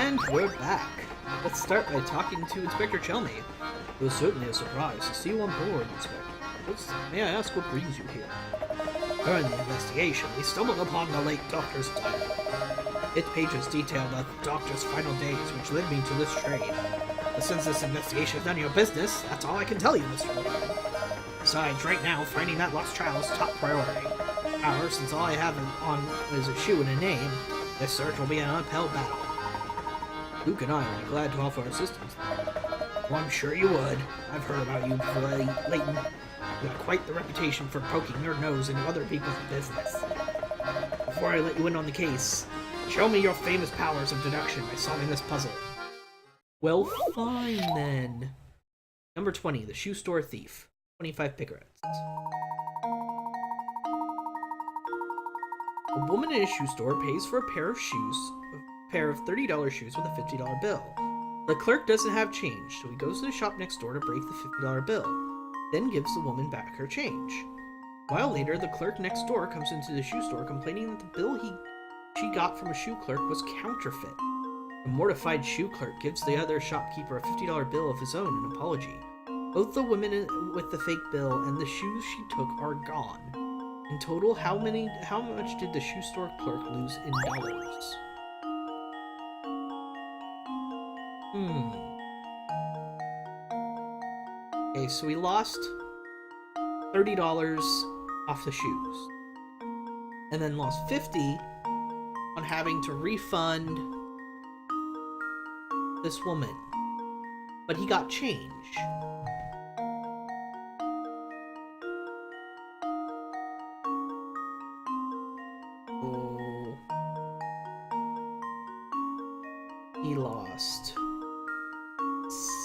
And we're back. Let's start by talking to Inspector Chelmy. It was certainly a surprise to see you on board, Inspector. May I ask what brings you here? During the investigation, we stumbled upon the late Doctor's diary. Its pages detail the Doctor's final days, which led me to this trade. But since this investigation is none of your business, that's all I can tell you, Mr. Layton. Besides, right now, finding that lost child is top priority. However, since all I have on is a shoe and a name, this search will be an uphill battle. Luke and I will be glad to offer assistance. Oh, I'm sure you would. I've heard about you before, Layton. You have quite the reputation for poking your nose into other people's business. Before I let you in on the case, show me your famous powers of deduction by solving this puzzle. Well, fine then. Number 20, the shoe store thief. 25 picarets. A woman in a shoe store pays for a pair of $30 shoes with a $50 bill. The clerk doesn't have change, so he goes to the shop next door to break the $50 bill, then gives the woman back her change. A while later, the clerk next door comes into the shoe store complaining that the bill she got from a shoe clerk was counterfeit. The mortified shoe clerk gives the other shopkeeper a $50 bill of his own in apology. Both the women with the fake bill and the shoes she took are gone. In total, how much did the shoe store clerk lose in dollars? Okay, so we lost $30 off the shoes. And then lost $50 on having to refund this woman. But he got change. So he lost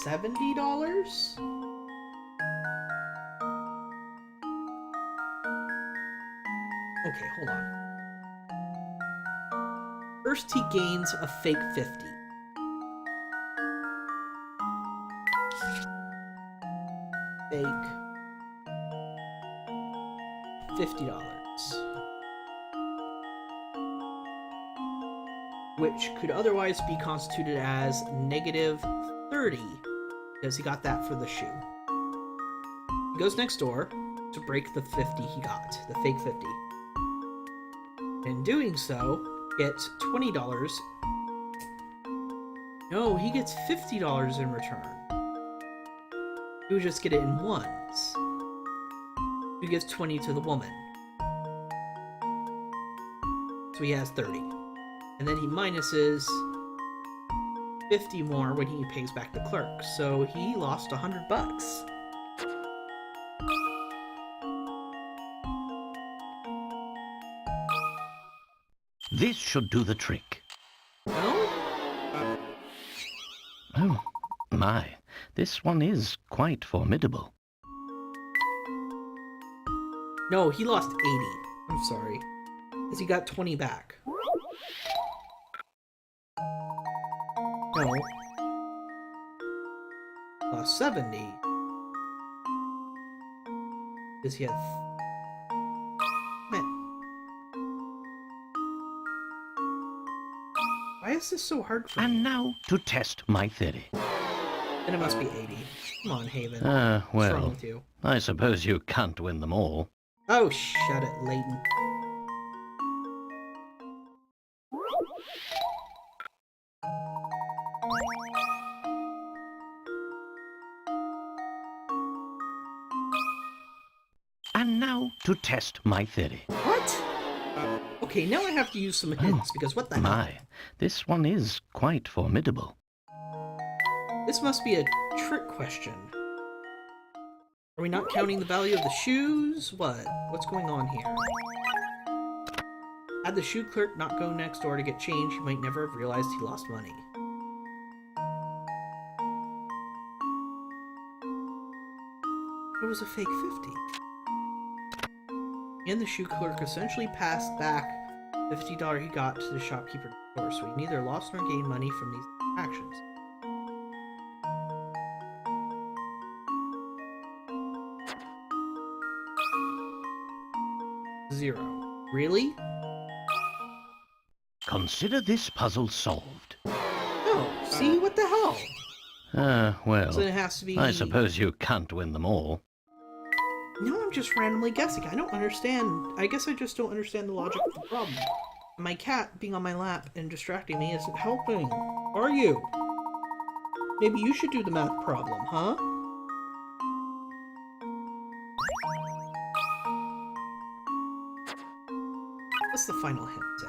$70? Okay, hold on. First he gains a fake 50. Fake $50. Which could otherwise be constituted as negative 30, because he got that for the shoe. He goes next door to break the 50 he got, the fake 50. In doing so, gets $20. No, he gets $50 in return. He would just get it in ones. He gives 20 to the woman. So he has 30. And then he minuses 50 more when he pays back the clerk. So he lost $100. This should do the trick. No? Oh, my. This one is quite formidable. No, he lost 80. I'm sorry. Because he got 20 back. No. Lost 70. Because he had... Man. Why is this so hard for me? And now to test my theory. Then it must be 80. Come on, Haven. What's wrong Well, with you? I suppose you can't win them all. Oh, shut it, Layton. And now to test my theory. What? Okay, now I have to use some hints, because what the hell? My, this one is quite formidable. This must be a trick question. Are we not counting the value of the shoes? What? What's going on here? Had the shoe clerk not go next door to get change, he might never have realized he lost money. It was a fake 50. And the shoe clerk essentially passed back the $50 he got to the shopkeeper next door, so he neither lost nor gained money from these actions. Zero. Really? Consider this puzzle solved. No. See? What the hell? Well, So it has to be... I suppose you can't win them all. No, I'm just randomly guessing. I don't understand. I guess I just don't understand the logic of the problem. My cat being on my lap and distracting me isn't helping. Are you? Maybe you should do the math problem, huh? What's the final hint say?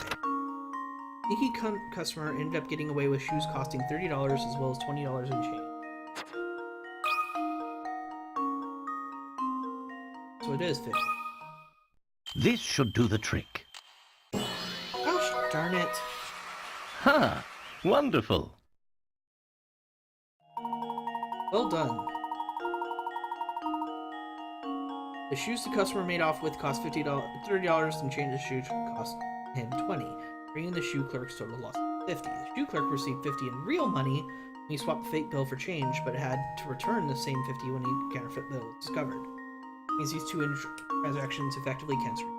Sneaky customer ended up getting away with shoes costing $30 as well as $20 in change. So it is 50. This should do the trick. Gosh darn it. Ha! Wonderful. Well done. The shoes the customer made off with cost $30 and change the shoe cost him $20, bringing the shoe clerk's total loss to $50. The shoe clerk received $50 in real money when he swapped the fake bill for change, but had to return the same $50 when the counterfeit bill was discovered. It means these two transactions effectively cancel.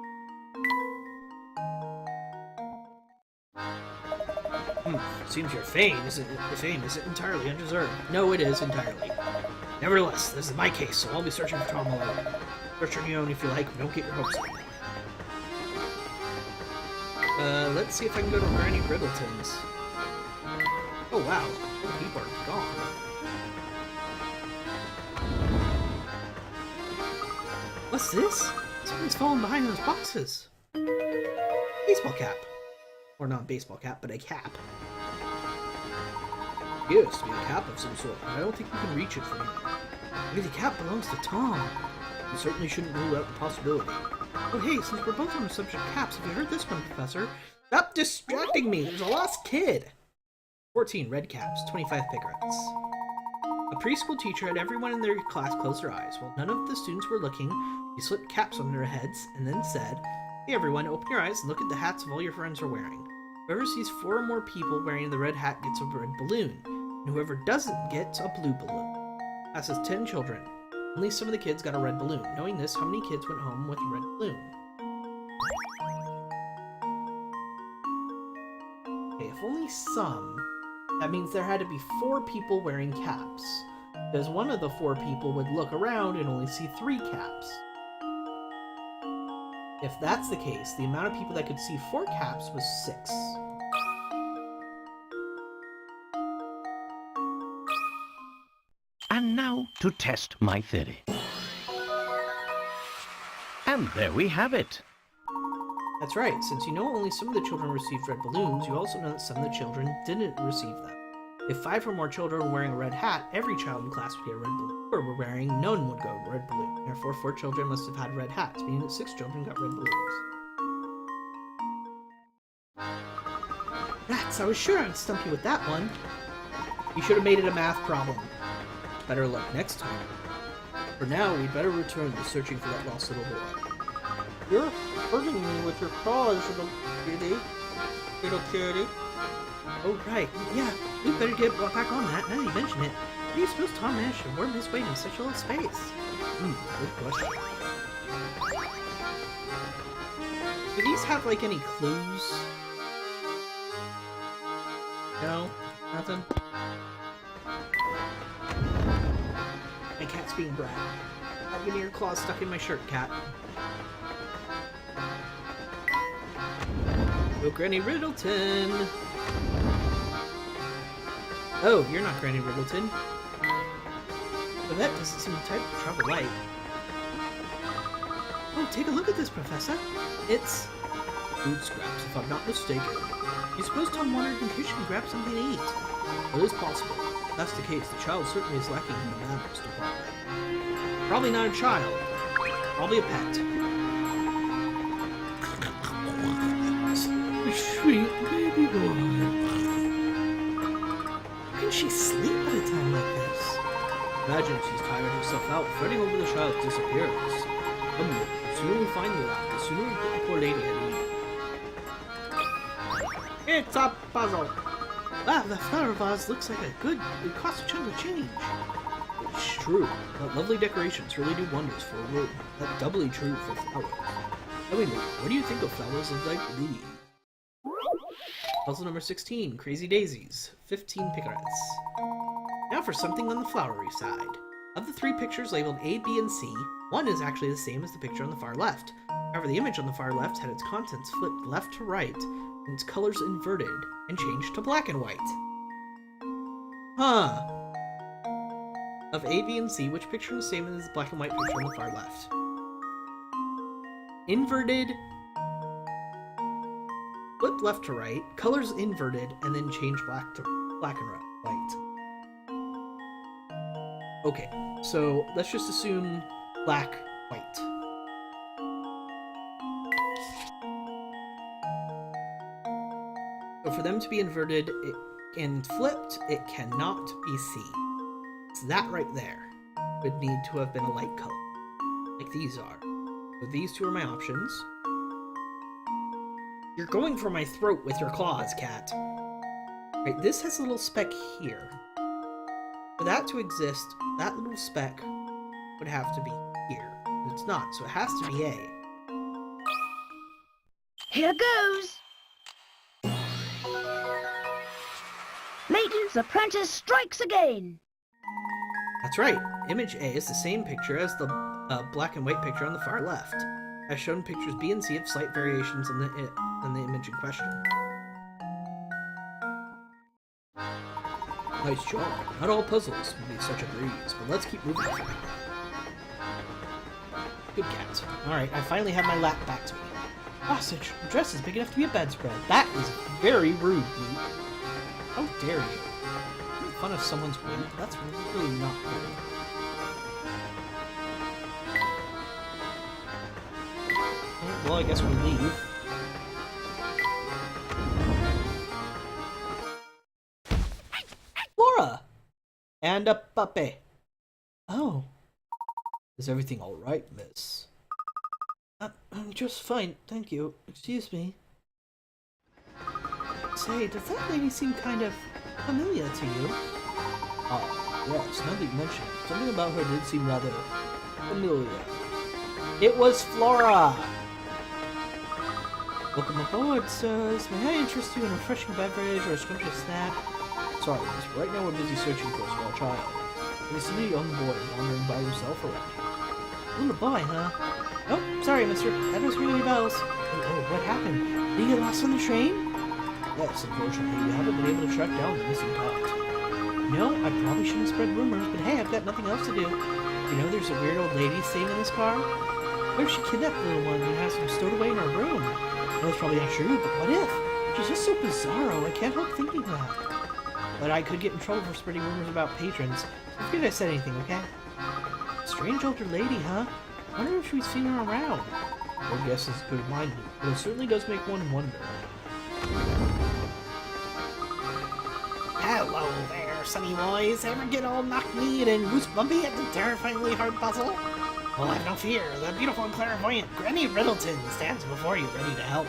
Seems your fame isn't entirely undeserved. No, it is entirely. Nevertheless, this is my case, so I'll be searching for Tom alone. Search on your own if you like, but don't get your hopes up. Let's see if I can go to Granny Riddleton's. Oh wow, all the people are gone. What's this? Something's fallen behind those boxes. Baseball cap. Or not a baseball cap, but a cap. Appears to be a cap of some sort, but I don't think you can reach it from here. Maybe the cap belongs to Tom. You certainly shouldn't rule out the possibility. Oh hey, since we're both on the subject of caps, have you heard this one, Professor? Stop distracting me! There's a lost kid! 14 red caps, 25 pickets. A preschool teacher had everyone in their class close their eyes. While none of the students were looking, he slipped caps on their heads and then said, "Hey everyone, open your eyes and look at the hats of all your friends are wearing. Whoever sees 4 or more people wearing the red hat gets a red balloon, and whoever doesn't gets a blue balloon." Class has 10 children. Only some of the kids got a red balloon. Knowing this, how many kids went home with a red balloon? Okay, if only some, that means there had to be 4 people wearing caps, because one of the 4 people would look around and only see 3 caps. If that's the case, the amount of people that could see 4 caps was 6. And now to test my theory. And there we have it. That's right, since you know only some of the children received red balloons, you also know that some of the children didn't receive them. If 5 or more children were wearing a red hat, every child in class would get a red balloon. Or were wearing, none would go red balloon. Therefore, 4 children must have had red hats, meaning that 6 children got red balloons. Rats, I was sure I'd stump you with that one. You should have made it a math problem. Better luck next time. For now, we'd better return to searching for that lost little boy. You're hurting me with your claws, little kitty. Little kitty. Oh, right. Yeah, we'd better get back on that, now that you mention it. How do you suppose Tom managed to worm his way in such a little space? Good question. Do these have, like, any clues? No? Nothing? My cat's being brat. I've been your claws stuck in my shirt, cat. Oh, Granny Riddleton! Oh, you're not Granny Riddleton. But that doesn't seem the type of travel light. Oh, take a look at this, Professor. It's food scraps, if I'm not mistaken. You suppose Tom wandered in the kitchen and grabbed something to eat? It is possible. If that's the case, the child certainly is lacking in the manners department. Probably not a child. Probably a pet. Sweet baby boy. How can she sleep at a time like this? Imagine she's tired herself out, fretting over the child's disappearance. The sooner we find her out, the sooner we put the poor lady at ease. It's a puzzle! Ah, the flower vase looks like it cost a chunk of change. It's true, but lovely decorations really do wonders for a room. That's doubly true for flowers. Tell me, what do you think of flowers as like leaves? Puzzle number 16, Crazy Daisies, 15 picarets. Now for something on the flowery side. Of the 3 pictures labeled A, B, and C, one is actually the same as the picture on the far left. However, the image on the far left had its contents flipped left to right, and its colors inverted, and changed to black and white. Huh. Of A, B, and C, which picture is the same as the black and white picture on the far left? Inverted, flipped left to right, colors inverted, and then changed black and white. Okay, so let's just assume black, white. So for them to be inverted and flipped, it cannot be C. It's that right there. Would need to have been a light color, like these are. So these 2 are my options. You're going for my throat with your claws, cat. Right, this has a little speck here. For that to exist, that little speck would have to be here. It's not, so it has to be A. Here goes! Layton's apprentice strikes again! That's right. Image A is the same picture as the black and white picture on the far left. As shown, pictures B and C have slight variations in the image in question. Nice job. Not all puzzles will be such a breeze, but let's keep moving. Good cat. Alright, I finally have my lap back to me. Sausage, your dress is big enough to be a bedspread. That is very rude, Luke. How dare you? Make fun of someone's weight? That's really not good. Well, I guess we leave. Laura! And a puppy. Oh. Is everything alright, miss? I'm just fine, thank you. Excuse me. Say, does that lady seem kind of familiar to you? Yes, now that you mention it, something about her did seem rather familiar. It was Flora! Welcome aboard, sirs. May I interest you in a refreshing beverage or a scrumptious snack? Sorry, miss, right now we're busy searching for a small child. They see a young boy wandering by himself around here. Little boy, huh? Oh, sorry, mister. That doesn't ring any bells. Oh, what happened? Did you get lost on the train? Yes, unfortunately, we haven't been able to track down the missing tot. No, I probably shouldn't spread rumors, but hey, I've got nothing else to do. You know, there's a weird old lady staying in this car. What if she kidnapped the little one and has him stowed away in her room? Well, that's probably not true, but what if? She's just so bizarro, I can't help thinking that. But I could get in trouble for spreading rumors about patrons, so I figured I said anything, okay? Strange older lady, huh? I wonder if we've seen her around. Your guess is as good as mine, but it certainly does make one wonder. Hello there, sunny boys. Ever get all knock-kneed and goosebumpy at the terrifyingly hard puzzle? Well, have no fear. The beautiful and clairvoyant Granny Riddleton stands before you, ready to help.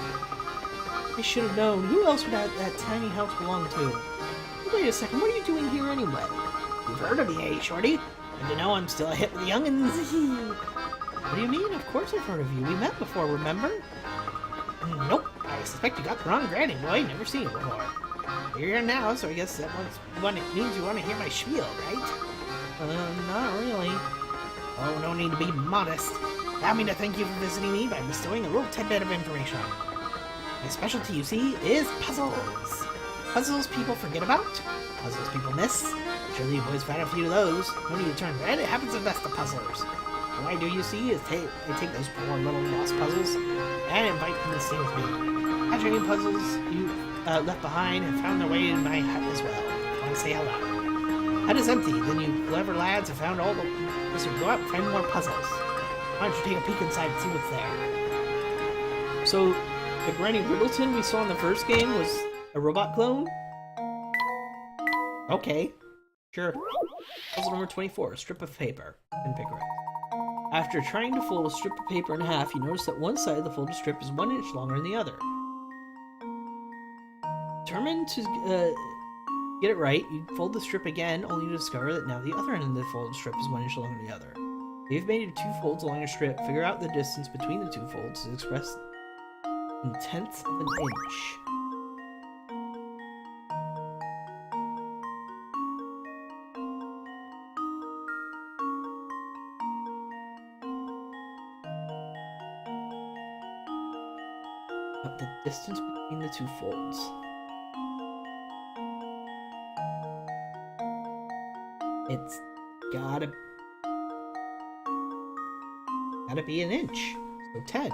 I should have known. Who else would that tiny house belong to? Wait a second, what are you doing here anyway? You've heard of me, eh, Shorty? And to know I'm still a hit with the young'uns. What do you mean? Of course I've heard of you. We met before, remember? Nope. I suspect you got the wrong Granny, boy. Never seen her before. You're here now, so I guess that means you want to hear my spiel, right? Not really. Oh, no need to be modest. Allow me to thank you for visiting me by bestowing a little tidbit of information. My specialty, you see, is puzzles. Puzzles people forget about, puzzles people miss. Surely you've always found a few of those. No need to turn red, it happens to best the puzzlers. What I do, you see, is I take those poor little lost puzzles and invite them to stay with me. Imagine any puzzles you left behind and found their way in my hut as well. I want to say hello. Hut is empty, then you clever lads have found all the... So go out and find more puzzles. Why don't you take a peek inside and see what's there? So, the Granny Riddleton we saw in the first game was a robot clone? Okay. Sure. Puzzle number 24, a strip of paper and picker it. After trying to fold a strip of paper in half, you notice that one side of the folded strip is 1 inch longer than the other. Determined to get it right, you fold the strip again, only to discover that now the other end of the folded strip is 1 inch longer than the other. You've made 2 folds along a strip. Figure out the distance between the 2 folds is expressed in tenths of an inch. But the distance between the two folds. It's gotta be an inch. So 10.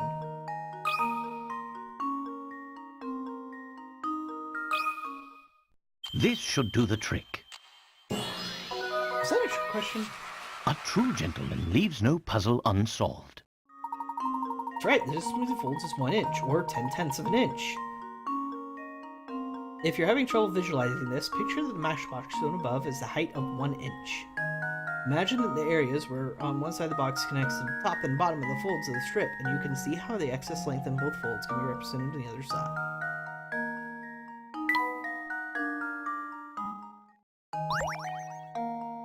This should do the trick. Is that a trick question? A true gentleman leaves no puzzle unsolved. That's right, the distance between the folds is 1 inch, or 10/10 of an inch. If you're having trouble visualizing this, picture that the matchbox shown above is the height of 1 inch. Imagine that the areas where on one side of the box connects to the top and bottom of the folds of the strip, and you can see how the excess length in both folds can be represented on the other side.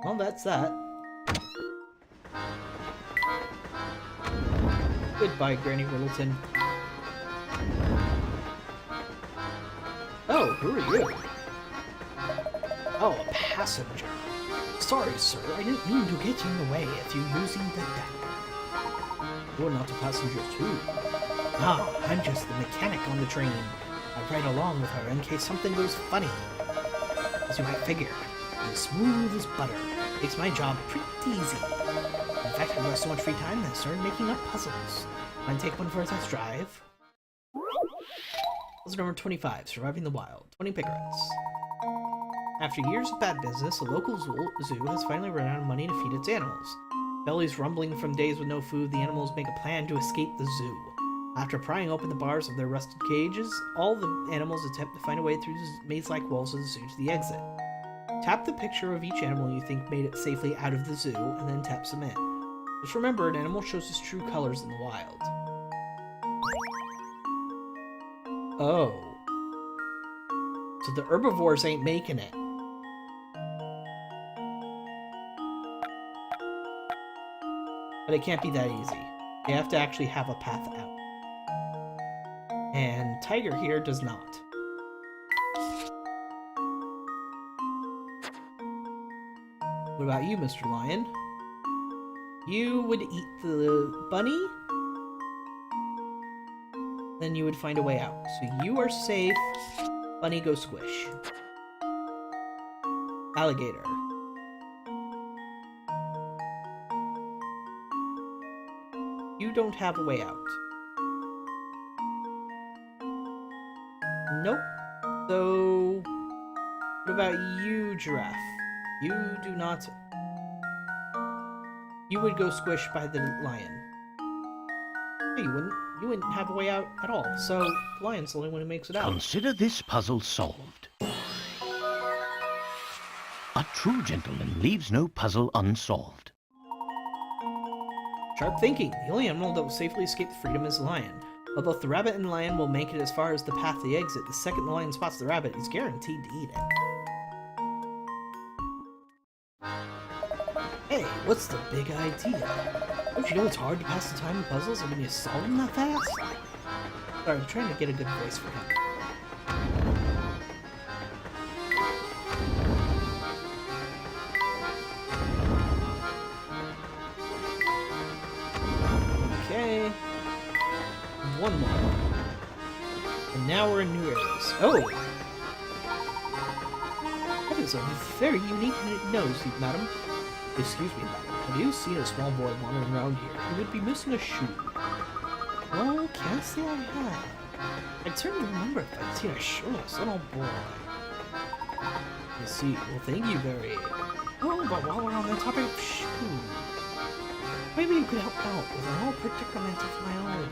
Well, that's that. Goodbye, Granny Littleton. Oh, who are you? Oh, a passenger. Sorry, sir, I didn't mean to get in the way of you using the deck. You're not a passenger, too. Ah, I'm just the mechanic on the train. I ride along with her in case something goes funny. As you might figure, I'm as smooth as butter. Makes my job pretty easy. In fact, I've got so much free time that I started making up puzzles. Want to take one for a test drive? Puzzle number 25, Surviving the Wild. 20 picarets. After years of bad business, the local zoo has finally run out of money to feed its animals. Bellies rumbling from days with no food, the animals make a plan to escape the zoo. After prying open the bars of their rusted cages, all the animals attempt to find a way through the maze-like walls of the zoo to the exit. Tap the picture of each animal you think made it safely out of the zoo, and then tap submit. Just remember, an animal shows its true colors in the wild. Oh. So the herbivores ain't making it. But it can't be that easy. You have to actually have a path out. And Tiger here does not. What about you, Mr. Lion? You would eat the bunny? Then you would find a way out. So you are safe. Bunny, go squish. Alligator. You don't have a way out. Nope. So, what about you, giraffe? You do not... You would go squish by the lion. No, you wouldn't. You wouldn't have a way out at all. So, the lion's the only one who makes it out. Consider this puzzle solved. A true gentleman leaves no puzzle unsolved. Sharp thinking. The only animal that will safely escape freedom is the lion. While both the rabbit and the lion will make it as far as the path to the exit, the second the lion spots the rabbit, he's guaranteed to eat it. Hey, what's the big idea? Don't you know it's hard to pass the time with puzzles when you solve them that fast? Sorry, I'm trying to get a good voice for him. Okay. One more. And now we're in new areas. Oh! That is a very unique nose, madam. Excuse me, madam. Have you seen a small boy wandering around here? He would be missing a shoe. Well, can't say I have. I'd certainly remember if I'd seen a shoeless little boy. You see, well, thank you very... Oh, but while we're on the topic of shoes... Maybe you could help out with a whole predicament of my own.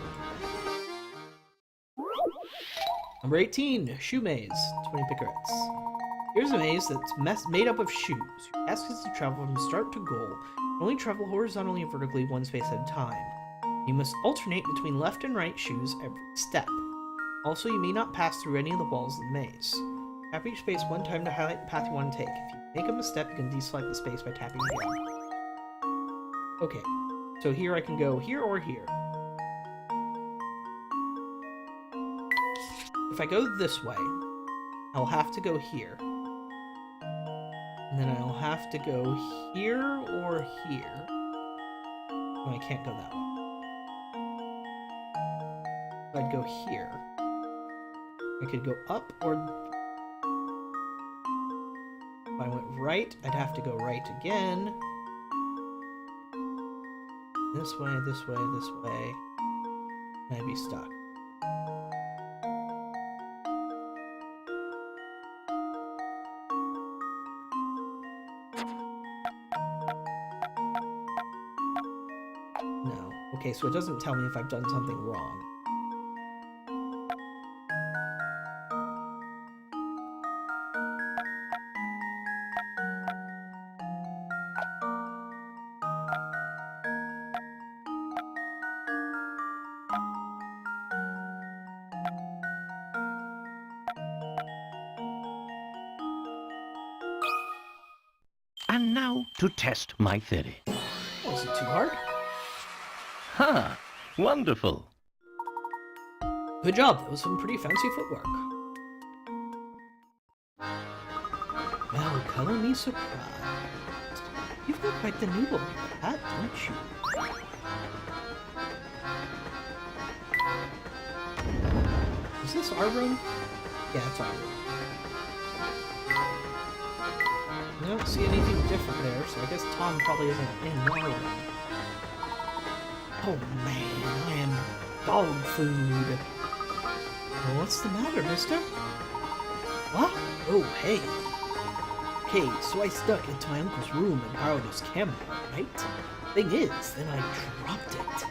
Number 18, Shoe Maze, 20 picarets. Here's a maze that's made up of shoes. Your task is to travel from start to goal. You only travel horizontally and vertically one space at a time. You must alternate between left and right shoes every step. Also, you may not pass through any of the walls of the maze. Tap each space one time to highlight the path you want to take. If you make a misstep, you can deselect the space by tapping again. Okay, so here I can go here or here. If I go this way, I'll have to go here. And then I'll have to go here or here. No, I can't go that way. So I'd go here. I could go up, or if I went right, I'd have to go right again. This way, this way, this way. And I'd be stuck. No. Okay, so it doesn't tell me if I've done something wrong. And now to test my theory. Was it too hard? Ha! Wonderful. Good job, that was some pretty fancy footwork. Well, color me surprised. You've got quite the noodle hat, don't you? Is this our room? Yeah, it's our room. I don't see anything different there, so I guess Tom probably isn't in our room. Oh man, I am dog food. Well, what's the matter, mister? What? Oh, hey. Okay, so I snuck into my uncle's room and borrowed his camera, right? Thing is, then I dropped it.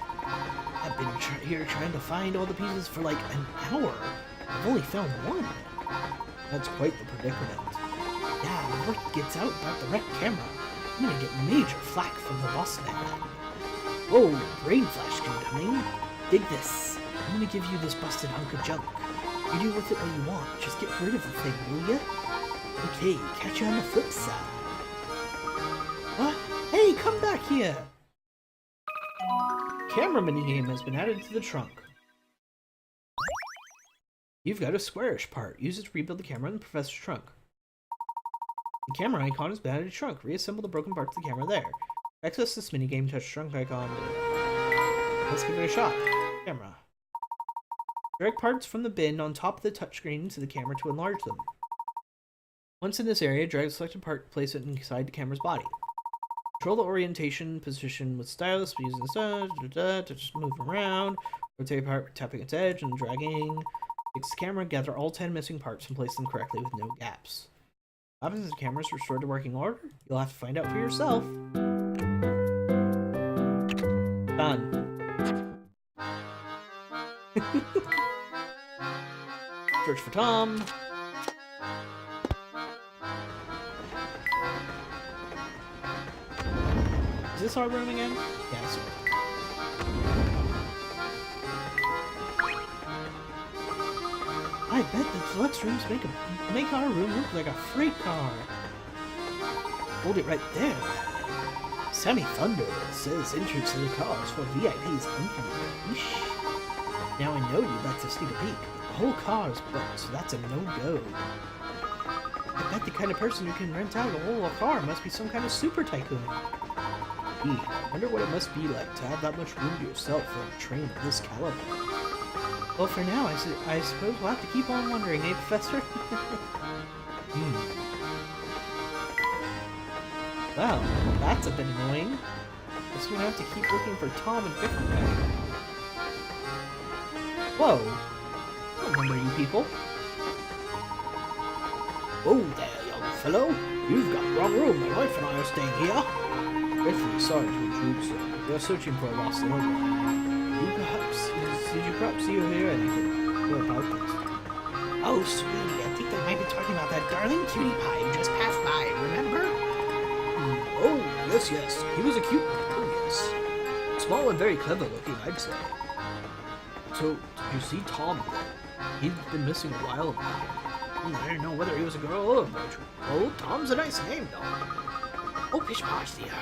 I've been here trying to find all the pieces for like an hour. I've only found one. That's quite the predicament. Yeah, the word gets out about the wrecked camera. I'm gonna get major flack from the boss man. Oh, brain flash coming. Dig this. I'm gonna give you this busted hunk of junk. You do with it what you want. Just get rid of the thing, will ya? Okay, catch you on the flip side. What? Hey, come back here! Camera minigame has been added to the trunk. You've got a squarish part. Use it to rebuild the camera in the professor's trunk. The camera icon has been added to the trunk. Reassemble the broken parts of the camera there. Access this minigame, touch trunk icon. Let's give it a shot. Camera. Drag parts from the bin on top of the touchscreen to the camera to enlarge them. Once in this area, drag the selected part, place it inside the camera's body. Control the orientation position with stylus using the to just move around. Rotate part, tapping its edge and dragging. Fix the camera, gather all 10 missing parts and place them correctly with no gaps. What happens if the camera is restored to working order? You'll have to find out for yourself. Done. Search for Tom. Is this our room again? Yeah, it's our room. I bet the deluxe rooms make our room look like a freight car. Hold it right there. Sammy Thunder says entrance to the cars for VIPs only. Now I know you'd like to sneak a peek. The whole car is booked, so that's a no-go. I bet the kind of person who can rent out a whole car must be some kind of super tycoon. I wonder what it must be like to have that much room to yourself for a train of this caliber. Well, for now, I suppose we'll have to keep on wondering, eh, Professor? Well, that's a bit annoying. Guess we're gonna have to keep looking for Tom a different way. Whoa! I don't remember you people. Whoa there, young fellow! You've got the wrong room. My wife and I are staying here. Dreadfully sorry to intrude, sir. We are searching for a lost owner. Did you perhaps see or hear anything about this? Oh, sweetie, I think they might be talking about that darling cutie pie who just passed by, remember? Oh, yes. He was a cute one, oh yes. Small and very clever looking, I'd say. So, did you see Tom? He's been missing a while now. I didn't know whether he was a girl or a boy. Oh, Tom's a nice name, though. Oh, pish posh, dear.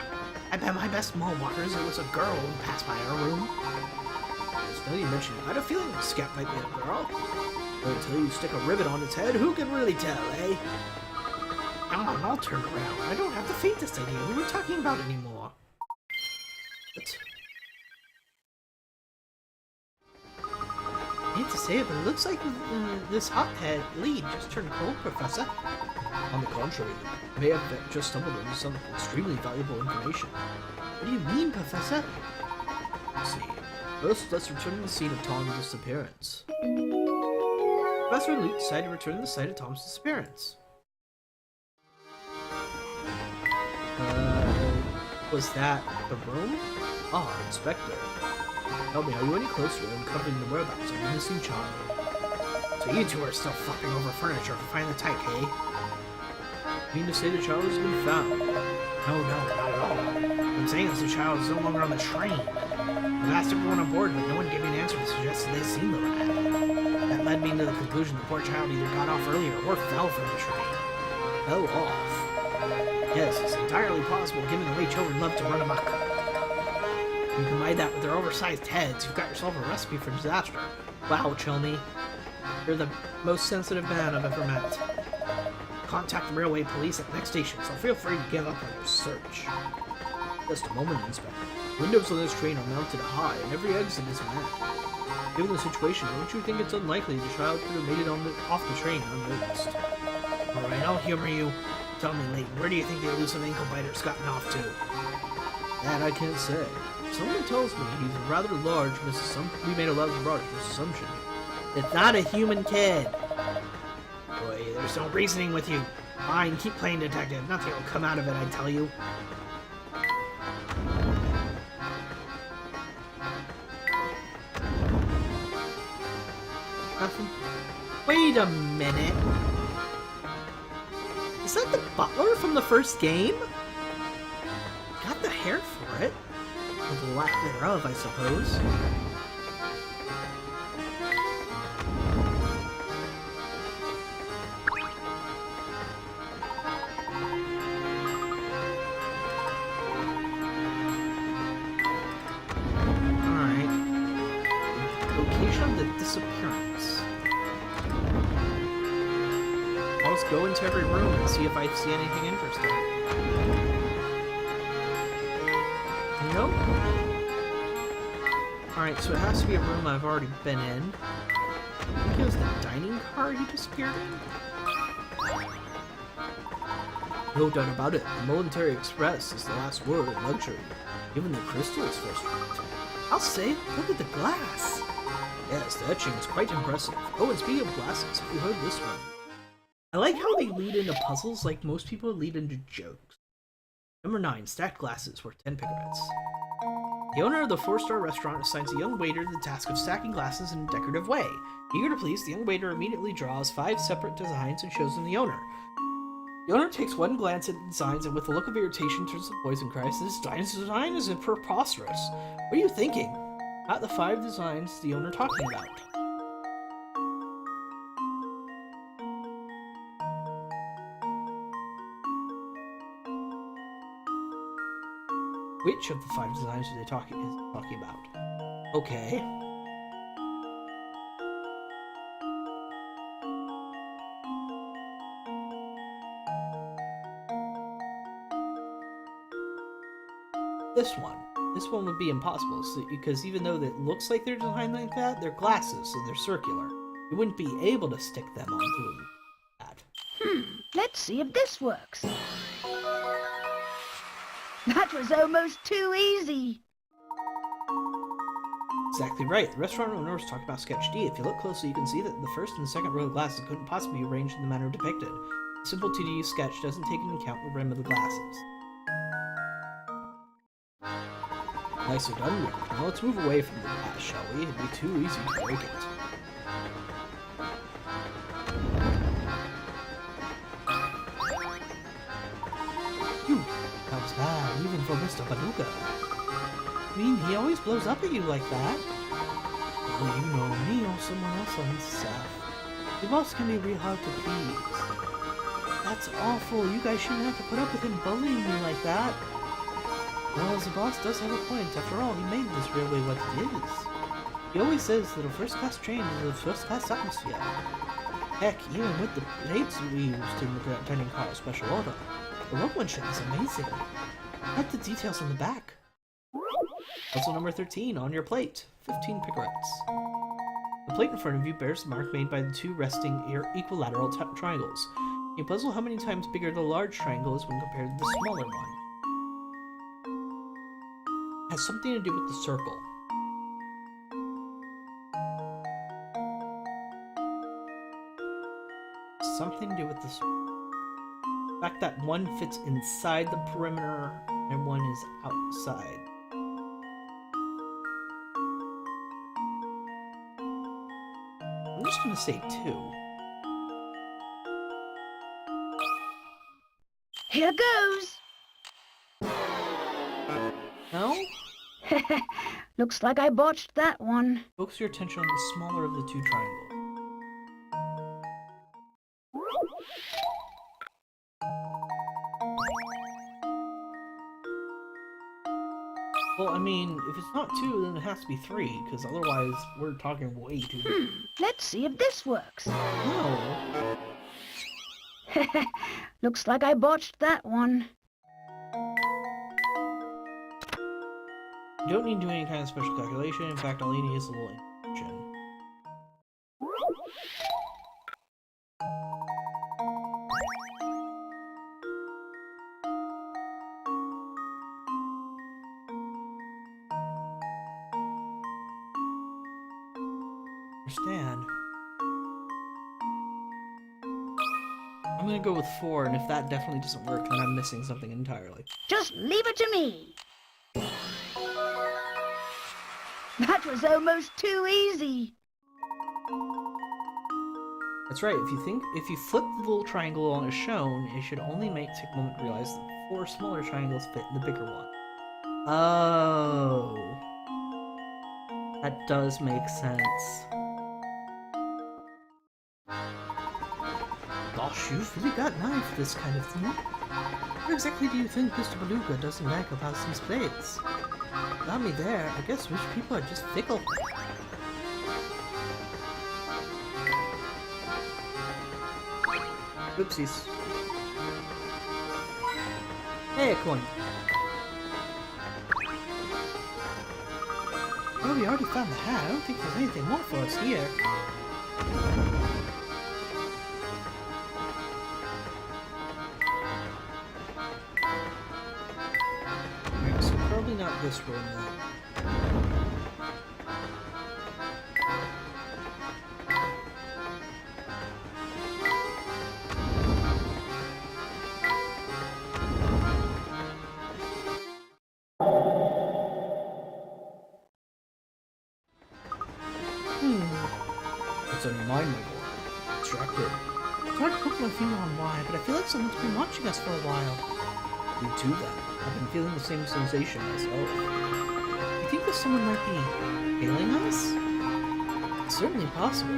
I bet my best mole walkers it was a girl who passed by our room. Now you mention it, I had a feeling the scat might be a girl. But until you stick a ribbon on its head, who can really tell, eh? Come on, I'll turn around. I don't have the faintest idea who we're talking about anymore. But... hate to say it, but it looks like this hothead lead just turned cold, Professor. On the contrary, you may have just stumbled into some extremely valuable information. What do you mean, Professor? Let's see. First, let's return to the scene of Tom's disappearance. Professor and Luke decided to return to the site of Tom's disappearance. Was that the room? Ah, Inspector. Tell me, are you any closer to uncovering the whereabouts of your missing child? So you two are still fucking over furniture to find the tyke, eh? You mean to say the child has been found? No, not at all. I'm saying is the child is no longer on the train. I've asked everyone on board, but no one gave me an answer that suggested they'd seen the lad. That led me to the conclusion the poor child either got off earlier or fell from the train. Fell off? Yes, it's entirely possible given the way children love to run amok. You combine that with their oversized heads, you've got yourself a recipe for disaster. Wow, Chelmy. You're the most sensitive man I've ever met. Contact the railway police at the next station, so feel free to give up on your search. Just a moment, Inspector. Windows on this train are mounted high, and every exit is mapped. Given the situation, don't you think it's unlikely the child could have made it off the train unnoticed? Alright, I'll humor you. Tell me, Layton, where do you think the elusive ankle biter's gotten off to? That I can't say. Someone tells me he's a rather large we made a large assumption. It's not a human kid. Boy, there's no reasoning with you. Fine, keep playing detective. Nothing will come out of it, I tell you. Nothing. Wait a minute. Is that the butler from the first game? Got the hair for it. Or the lack thereof, I suppose. Alright. Location of the disappearance. I'll just go into every room and see if I see anything interesting. Nope. Alright, so it has to be a room I've already been in. I think it was the dining car he disappeared in. No doubt about it, the Military Express is the last word in luxury. Even the crystal is first rate. I'll say, look at the glass. Yes, the etching is quite impressive. Oh, and speaking of glasses, have you heard this one? I like how they lead into puzzles like most people lead into jokes. Number 9, stacked glasses worth 10 picarets. The owner of the 4-star restaurant assigns a young waiter the task of stacking glasses in a decorative way. Eager to please, the young waiter immediately draws 5 separate designs and shows them the owner. The owner takes one glance at the designs and with a look of irritation turns to the boys and cries, "This design is preposterous. What are you thinking?" Not the 5 designs the owner talking about. Which of the 5 designs are they talking about? Okay. This one. This one would be impossible, because even though it looks like they're designed like that, they're glasses, so they're circular. You wouldn't be able to stick them onto that. Let's see if this works. That was almost too easy. Exactly right. The restaurant owner was talking about Sketch D. If you look closely, you can see that the first and second row of glasses couldn't possibly be arranged in the manner depicted. A simple 2D sketch doesn't take into account the rim of the glasses. Nicely done, Luke. Now let's move away from the glass, shall we? It'd be too easy to break it. Phew, that was bad, even for Mr. Banuka. I mean, he always blows up at you like that. Well, you know, me or someone else on his staff. The boss can be real hard to please. That's awful. You guys shouldn't have to put up with him bullying you like that. Well, the boss does have a point. After all, he made this railway what it is. He always says that a first-class train is a first-class atmosphere. Heck, even with the blades we used in the dining car special order, the workmanship is amazing. Like the details on the back. Also number 13 on your plate. 15 picarets. The plate in front of you bears the mark made by the two resting equilateral triangles. Can you puzzle how many times bigger the large triangle is when compared to the smaller one? It has something to do with the circle. Something to do with the fact that one fits inside the perimeter and one is outside. I'm just gonna say 2. Here goes. No? Looks like I botched that one. Focus your attention on the smaller of the two triangles. Well, I mean, if it's not 2, then it has to be 3, because otherwise we're talking way too big. Let's see if this works. No. Looks like I botched that one. You don't need to do any kind of special calculation. In fact, all you need is a little information. Understand. I'm gonna go with 4, and if that definitely doesn't work, then I'm missing something entirely. Just leave it to me. That was almost too easy. That's right, if you flip the little triangle on as shown, it should only take a moment to realize that 4 smaller triangles fit in the bigger one. Oh. That does make sense. Gosh, you've really got an eye for this kind of thing. What exactly do you think Mr. Beluga doesn't like about these plates? Got me there. I guess rich people are just fickle. Oopsies. Hey, a coin. Well, we already found the hat. I don't think there's anything more for us here. Alright, so probably not this room then. What's on your mind, my boy? Distracted. It's hard to put my finger on why, but I feel like someone's been watching us for a while. You too, then. I've been feeling the same sensation myself. You think that someone might be hailing us? It's certainly possible.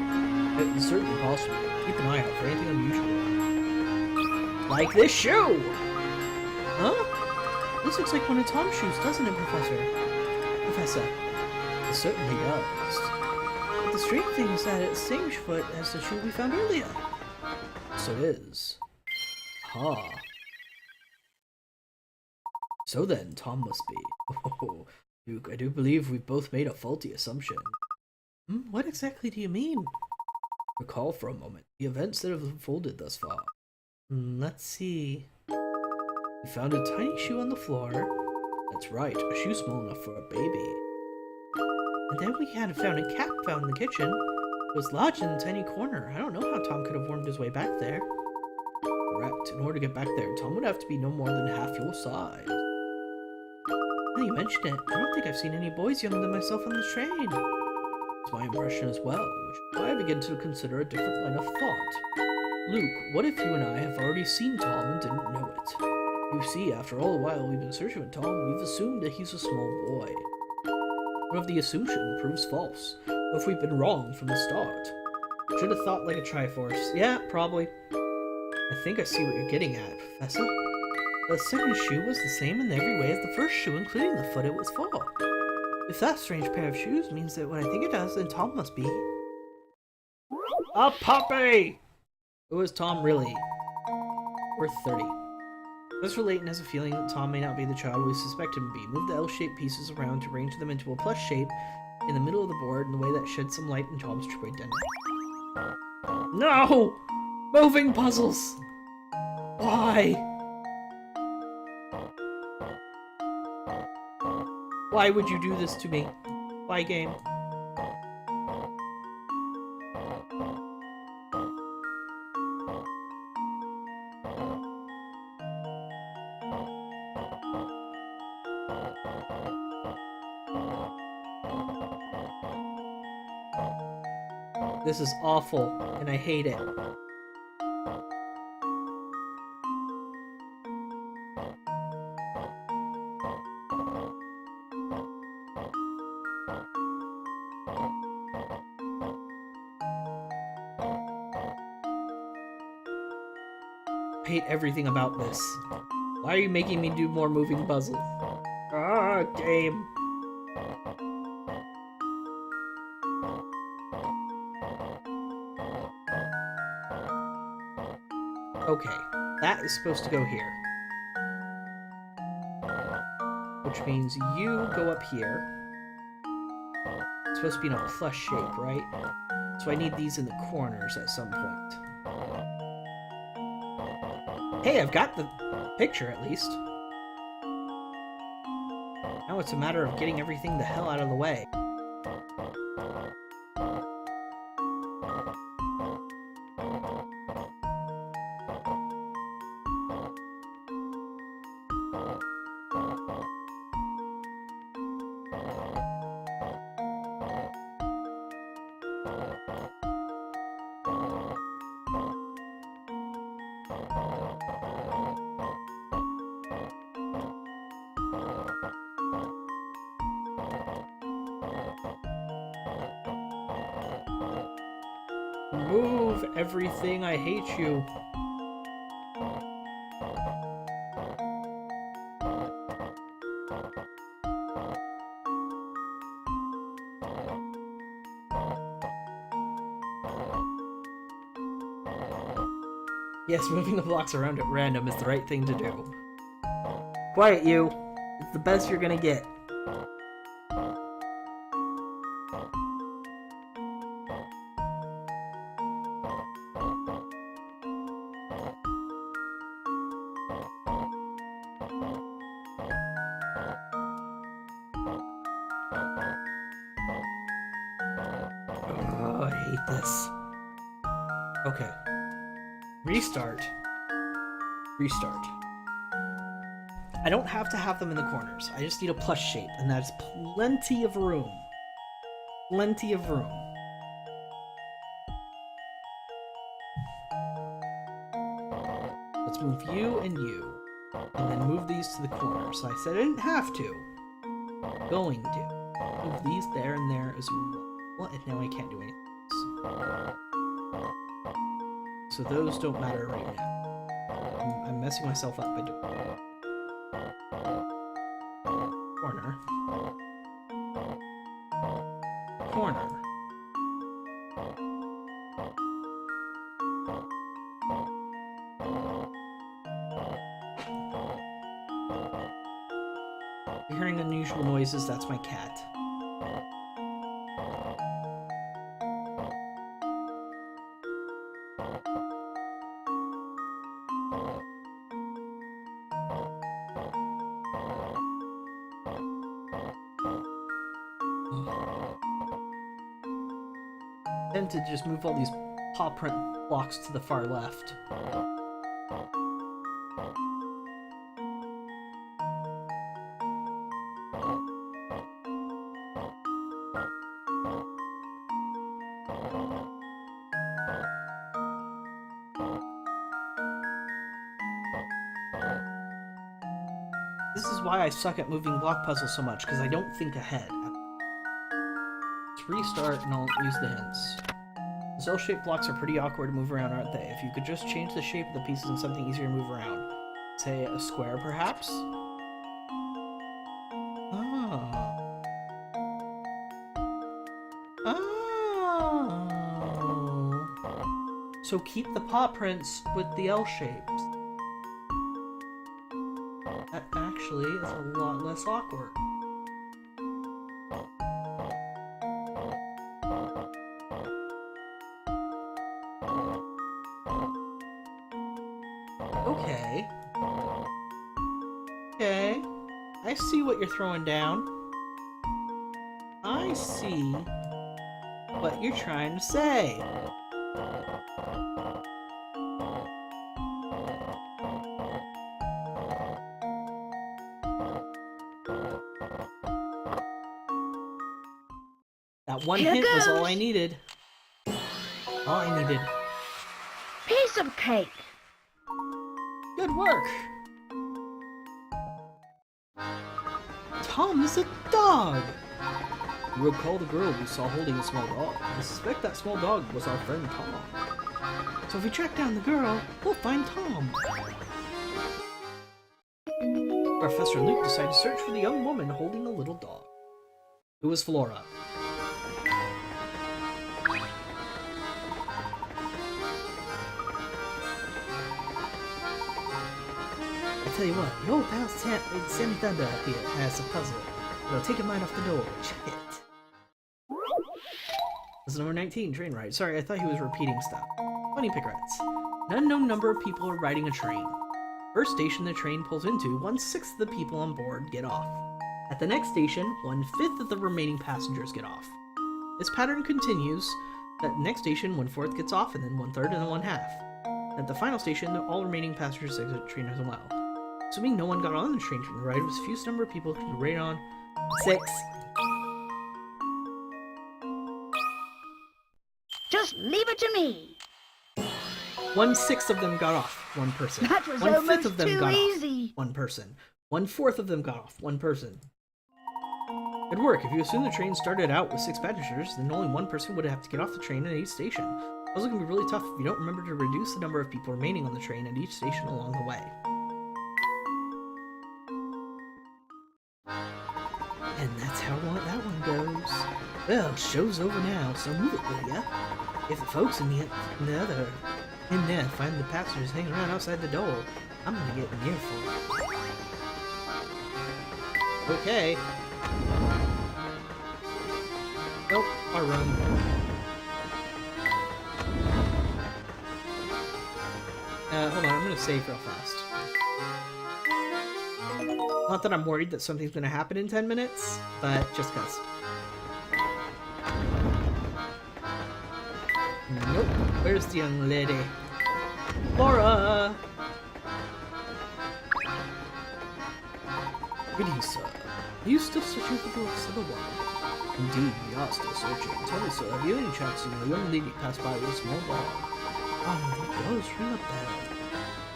It's certainly possible. Keep an eye out for anything unusual. Like this shoe! Huh? This looks like one of Tom's shoes, doesn't it, Professor? It certainly does. But the strange thing is that it's the same foot as the shoe we found earlier. So it is. Ha. So then, Tom must be. Oh, Duke, I do believe we've both made a faulty assumption. What exactly do you mean? Recall for a moment the events that have unfolded thus far. Let's see. We found a tiny shoe on the floor. That's right, a shoe small enough for a baby. And then we had found a cap found in the kitchen. It was lodged in a tiny corner. I don't know how Tom could have wormed his way back there. Correct. In order to get back there, Tom would have to be no more than half your size. Now you mention it, I don't think I've seen any boys younger than myself on the train. It's my impression as well, which is why I begin to consider a different line of thought. Luke, what if you and I have already seen Tom and didn't know it? You see, after all the while we've been searching for Tom, we've assumed that he's a small boy. What if the assumption proves false? What if we've been wrong from the start? Should have thought like a Triforce. Yeah, probably. I think I see what you're getting at, Professor. The second shoe was the same in every way as the first shoe, including the foot it was for. If that strange pair of shoes means that what I think it does, then Tom must be... a puppy! Who is Tom really? Worth 30. Professor Layton has a feeling that Tom may not be the child we suspect him to be. Move the L-shaped pieces around to arrange them into a plush shape, in the middle of the board in a way that sheds some light on Tom's true identity. No! Moving puzzles! Why? Why would you do this to me? Why, game? This is awful, and I hate it. I hate everything about this. Why are you making me do more moving puzzles? Ah, game. Okay, that is supposed to go here. Which means you go up here. It's supposed to be in a plus shape, right? So I need these in the corners at some point. Hey, I've got the picture at least. Now it's a matter of getting everything the hell out of the way. Move everything, I hate you. Yes, moving the blocks around at random is the right thing to do. Quiet, you. It's the best you're gonna get. Oh, I hate this. Okay. Restart. Restart. I don't have to have them in the corners. I just need a plus shape, and that's plenty of room. Plenty of room. Let's move you and you, and then move these to the corners. So I said I didn't have to. Going to. Move these there and there as well. And now I can't do anything else. So those don't matter right now. I'm messing myself up by doing that. Corner. Corner. You're hearing unusual noises, that's my cat. Tend to just move all these paw print blocks to the far left. This is why I suck at moving block puzzles so much, because I don't think ahead. Let's restart and I'll use the hints. Those L-shaped blocks are pretty awkward to move around, aren't they? If you could just change the shape of the pieces in something easier to move around. Say a square, perhaps? Ah. Oh. So keep the paw prints with the L shapes. That actually is a lot less awkward. Okay. Okay. I see what you're throwing down. I see what you're trying to say. That one Here hint was all goes. I needed. All I needed. Piece of cake. Good work! Tom is a dog! You recall the girl we saw holding a small dog. I suspect that small dog was our friend Tom. So if we track down the girl, we'll find Tom. Professor Luke decided to search for the young woman holding a little dog. Who was Flora? I tell you what, your old pal Sammy Thunder here has a puzzle. It'll take your mind off the door. Check it. This is number 19, train ride. Sorry, I thought he was repeating stuff. 20 pick-rats. An unknown number of people are riding a train. First station the train pulls into, 1/6 of the people on board get off. At the next station, 1/5 of the remaining passengers get off. This pattern continues. At the next station, 1/4 gets off, and then 1/3, and then 1/2. At the final station, all remaining passengers exit the train as well. Assuming no one got on the train during the ride, was the fewest number of people who could rate on 6. Just leave it to me. 1/6 of them got off, one person. That was 1/5 almost of them too got easy. off, one person. 1/4 of them got off, one person. Good work. If you assume the train started out with 6 passengers, then only one person would have to get off the train at each station. It's also going to be really tough if you don't remember to reduce the number of people remaining on the train at each station along the way. And that's how that one goes. Well, show's over now, so move it, will ya? If the folks in there find the passengers hanging around outside the door, I'm gonna get an earful. Okay. Nope, our room. Hold on, I'm gonna save real fast. Not that I'm worried that something's gonna happen in 10 minutes, but just cause. Nope. Where's the young lady? Laura! Greetings, sir. Are you still searching for the lost little one? Indeed, we are still searching. Tell me, sir, have you any chance seen a young lady pass by with a small dog? Oh, does ring a bell.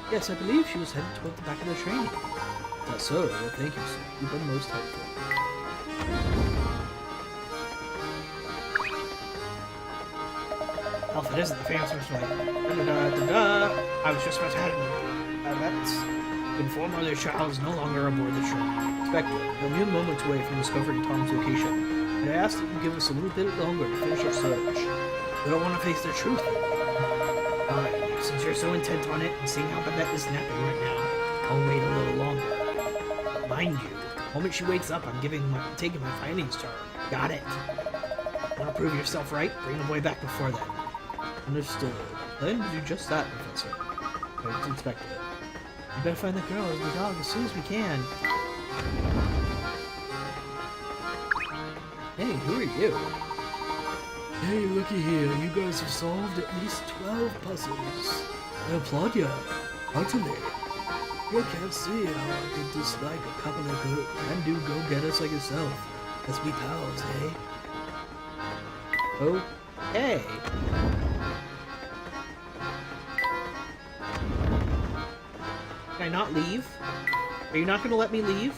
Yes, I believe she was headed toward the back of the train. That's so. Well, thank you, sir. You've been most helpful. Oh, if it isn't the famous person like da-da-da-da-da, I was just about to inform her their child is no longer aboard the train. Inspector, we're mere moments away from discovering Tom's location, and I ask that you give us a little bit longer to finish our search. We don't want to face the truth. Alright, since you're so intent on it and seeing how Babette is napping right now, I'll wait a little longer. Mind you, the moment she wakes up, I'm taking my findings to her. Got it. Want to prove yourself right? Bring the boy back before then. Understood. Plan to do just that, Professor. Right, Inspector. We better find the girl and the dog as soon as we can. Hey, who are you? Hey, looky here. You guys have solved at least 12 puzzles. I applaud you. Heartily. You can't see how I could dislike a couple of good can-do go-getters like yourself. Let's be pals, eh? Okay. Can I not leave? Are you not going to let me leave?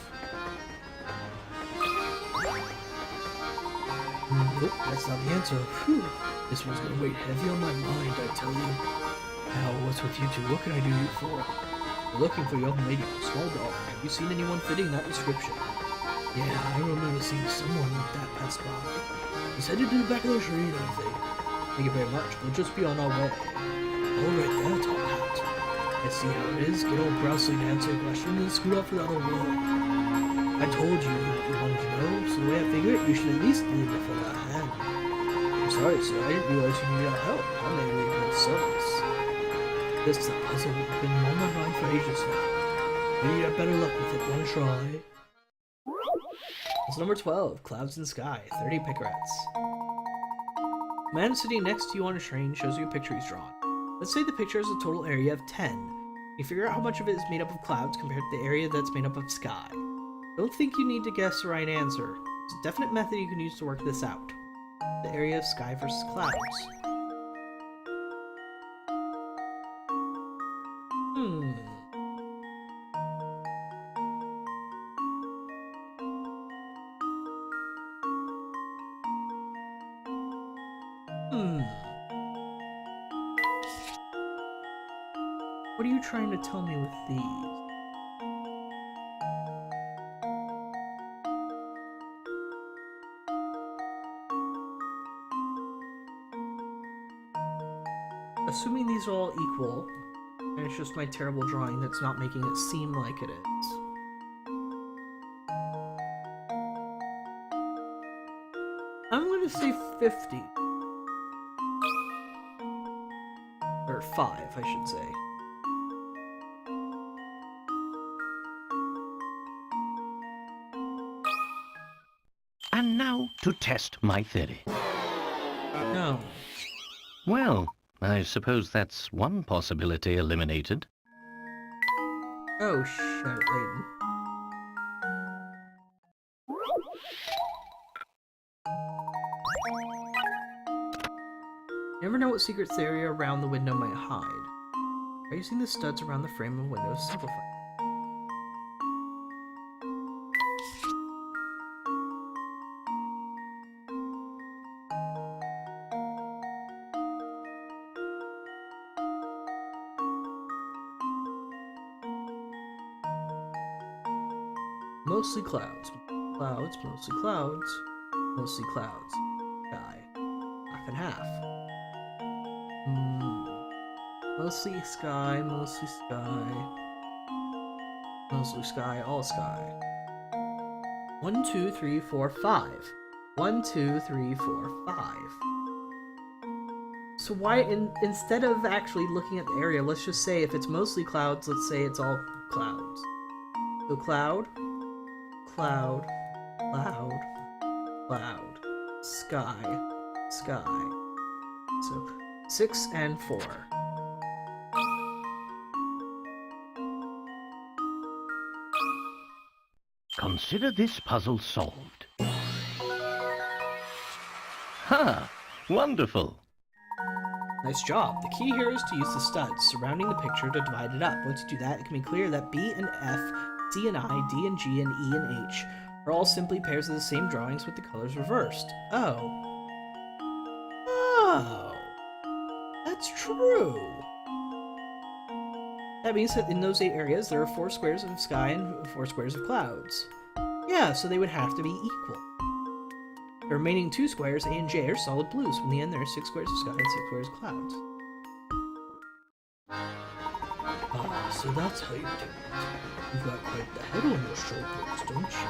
Nope, that's not the answer. Whew. This one's going to weigh heavy on my mind, I tell you. Now, what's with you two? What can I do you for? We're looking for a young lady with a small dog. Have you seen anyone fitting that description? Yeah, I remember seeing someone like that pass by. He's headed to the back of the train, I think. Thank you very much. We'll just be on our way. All right there, Top Hat. I see how it is. Get old Grousley to answer your question and scoot off without a roll. I told you what you wanted to know, so the way I figured you should at least leave it for that hand. I'm sorry, sir. I didn't realize you needed our help. I may need your service. This is a puzzle we've been on my mind for ages now. Maybe you have better luck with it. Wanna try? Puzzle number 12, Clouds in Sky, 30 picarettes. Man sitting next to you on a train shows you a picture he's drawn. Let's say the picture has a total area of 10. You figure out how much of it is made up of clouds compared to the area that's made up of sky. Don't think you need to guess the right answer. There's a definite method you can use to work this out. The area of sky versus clouds. What are you trying to tell me with these? Assuming these are all equal, and it's just my terrible drawing that's not making it seem like it is. I'm gonna say 50. Or 5, I should say. And now to test my theory. No. Well, I suppose that's one possibility eliminated. Oh, shit, Layton. You never know what secrets the area around the window might hide. Tracing the studs around the frame of windows is simplified. Mostly clouds. Clouds, mostly clouds. Mostly clouds. Sky. Half and half. Mostly sky, mostly sky. Mostly sky, all sky. 1, 2, 3, 4, 5. 1, 2, 3, 4, 5. So why, instead of actually looking at the area, let's just say if it's mostly clouds, let's say it's all clouds. So cloud, cloud, cloud, cloud, sky, sky. So 6 and 4. Consider this puzzle solved. Ha! Wonderful! Nice job. The key here is to use the studs surrounding the picture to divide it up. Once you do that, it can be clear that B and F, C and I, D and G, and E and H are all simply pairs of the same drawings with the colors reversed. Oh. Oh. That's true. That means that in those 8 areas, there are 4 squares of sky and 4 squares of clouds. Yeah, so they would have to be equal. The remaining 2 squares, A and J, are solid blues. From the end, there are 6 squares of sky and 6 squares of clouds. Ah, so that's how you do it. You've got quite the head on your shoulders, don't you?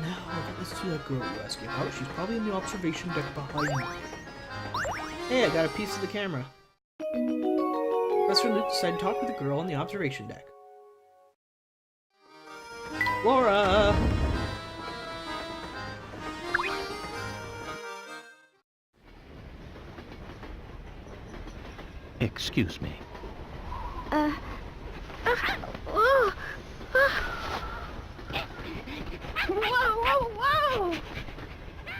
Now, let's see that girl you asked me about. She's probably in the observation deck behind you. Hey, I got a piece of the camera. Professor Luke decided to talk with the girl on the observation deck. Laura! Excuse me. Whoa, whoa!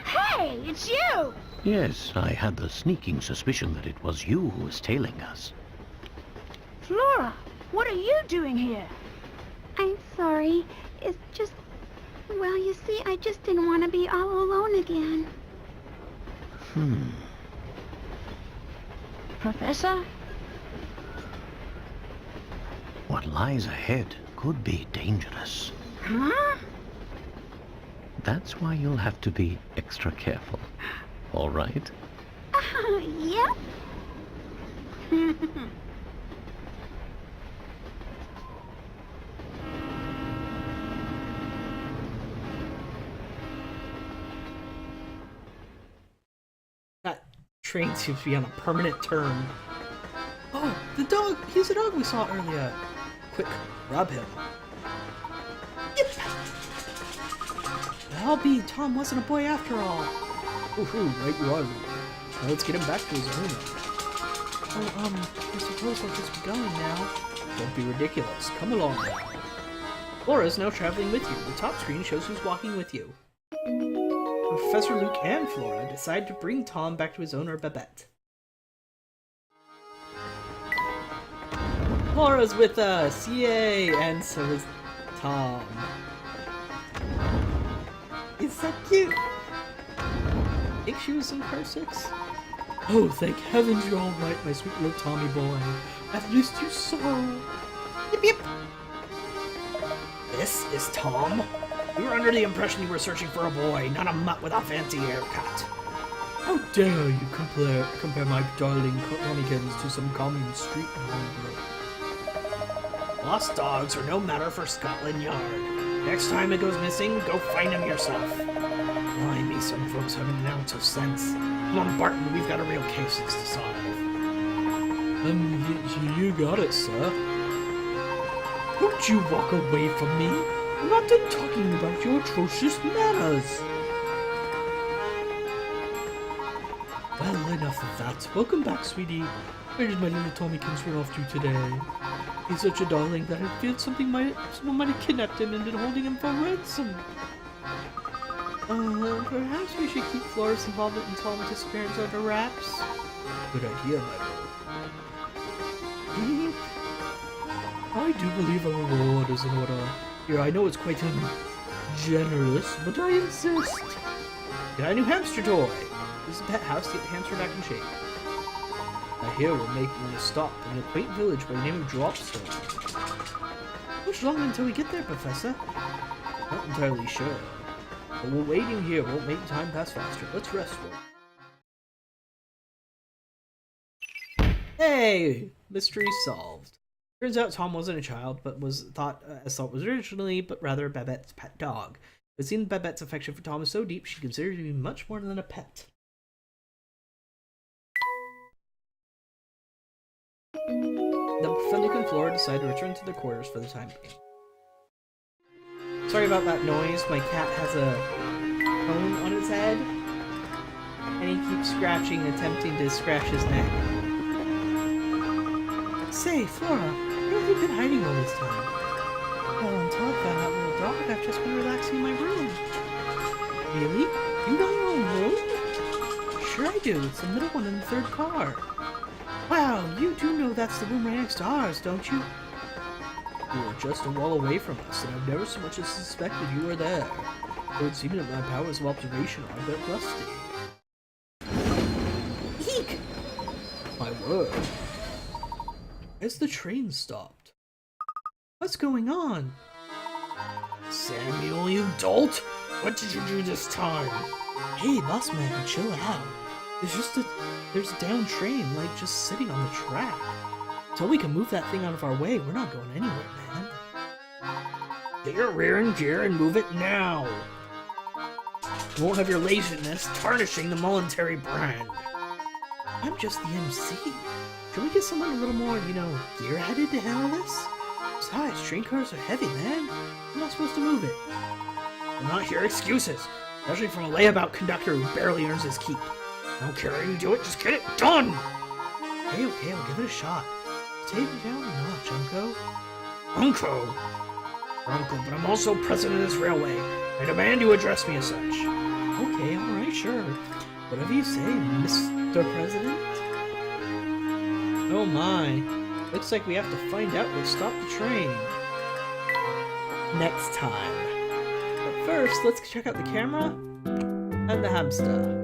Hey, it's you! Yes, I had the sneaking suspicion that it was you who was tailing us. Flora, what are you doing here? I'm sorry. It's just... Well, you see, I just didn't want to be all alone again. Professor? What lies ahead could be dangerous. Huh? That's why you'll have to be extra careful. All right? Yep. That train seems to be on a permanent turn. Oh, The dog! He's the dog we saw earlier! Quick, grab him. Yep. I'll be Tom wasn't a boy after all. Woohoo, right you are, Luke. Now let's get him back to his owner. Oh, I suppose I'll just be going now. Don't be ridiculous. Come along now. Flora's now traveling with you. The top screen shows who's walking with you. Professor Luke and Flora decide to bring Tom back to his owner, Babette. Flora's with us! Yay! And so is Tom. It's so cute! I think she was in car 6. Oh, thank heavens you're alright, my sweet little Tommy boy. I've missed you so. Yip yip! This is Tom? We were under the impression you were searching for a boy, not a mutt with a fancy haircut. How dare you compare my darling Tommykins to some common street mongrel. Lost dogs are no matter for Scotland Yard. Next time it goes missing, go find him yourself. Blimey, some folks have an ounce of sense. Come on, Barton, we've got a real case to solve. You got it, sir. Don't you walk away from me. I'm not done talking about your atrocious manners. Well, enough of that. Welcome back, sweetie. Where did my little Tommykins run off to today? He's such a darling that I feared someone might have kidnapped him and been holding him for ransom. Perhaps we should keep Flora's involvement in Tom's disappearance under wraps? Good idea, my lord. I do believe a reward is in order. Here, I know it's quite generous, but I insist. Got a new hamster toy. This is a pet house to get the hamster back in shape. I hear we're making a stop in a quaint village by the name of Dropstone. How much longer until we get there, Professor? Not entirely sure. But we're waiting here won't make time pass faster. Let's rest for it. Hey! Mystery solved. Turns out Tom wasn't a child, but was thought originally, but rather Babette's pet dog. It seemed Babette's affection for Tom was so deep she considered him to be much more than a pet. The Fenwick and Flora decide to return to their quarters for the time being. Sorry about that noise. My cat has a cone on his head, and he keeps scratching, attempting to scratch his neck. Say, Flora, where have you been hiding all this time? Well, until I found that little dog, I've just been relaxing in my room. Really? You got your own room? Sure I do. It's the middle one in the third car. Wow, you do know that's the room right next to ours, don't you? You were just a wall away from us, and I've never so much as suspected you were there. It would seem that my powers of observation are a bit rusty. Eek! My word. As the train stopped. What's going on? Samuel, you dolt! What did you do this time? Hey, boss man, chill out. There's a down train, like, just sitting on the track. Until we can move that thing out of our way, we're not going anywhere, man. Get your rear end gear and move it now! You won't have your laziness tarnishing the Momentary brand. I'm just the MC. Should we get someone a little more, gear-headed to handle this? Besides, train cars are heavy, man. I'm not supposed to move it. We'll not hear excuses, especially from a layabout conductor who barely earns his keep. I don't care how you do it, just get it done! Okay, I'll give it a shot. Take it down a notch, Unco. Unco? Uncle, but I'm also president of this railway. I demand you address me as such. Okay, alright, sure. Whatever you say, Mr. President. Oh my. Looks like we have to find out what stopped the train. Next time. But first, let's check out the camera and the hamster.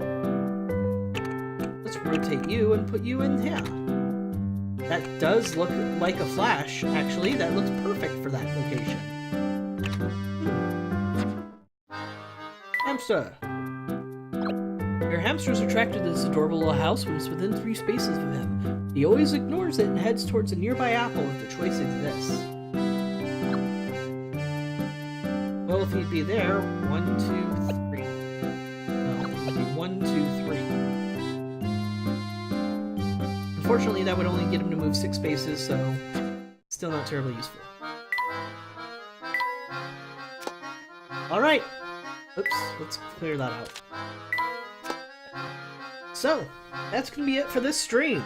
Let's rotate you and put you in here. That does look like a flash, actually. That looks perfect for that location. Hamster. Your hamster's attracted to this adorable little house when it's within 3 spaces of him. He always ignores it and heads towards a nearby apple if the choice exists. Well, if he'd be there, 1, 2, 3. No, it'd be 1, 2, 3. unfortunately, that would only get him to move 6 spaces, so still not terribly useful. Alright! Oops, let's clear that out. So, that's gonna be it for this stream.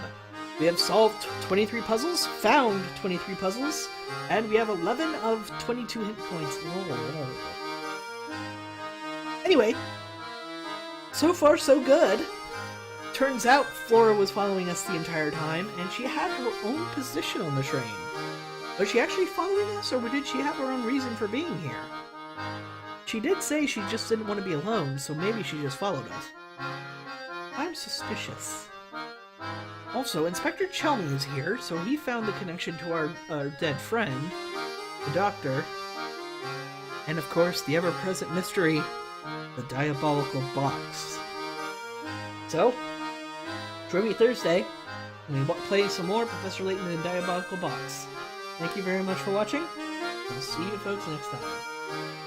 We have solved 23 puzzles, found 23 puzzles, and we have 11 of 22 hit points. Whoa. Anyway, so far so good. Turns out Flora was following us the entire time, and she had her own position on the train. Was she actually following us, or did she have her own reason for being here? She did say she just didn't want to be alone, so maybe she just followed us. I'm suspicious. Also, Inspector Chelmy is here, so he found the connection to our dead friend, the Doctor, and of course, the ever-present mystery, the Diabolical Box. So, join me Thursday when we play some more Professor Layton and the Diabolical Box. Thank you very much for watching. I'll see you folks next time.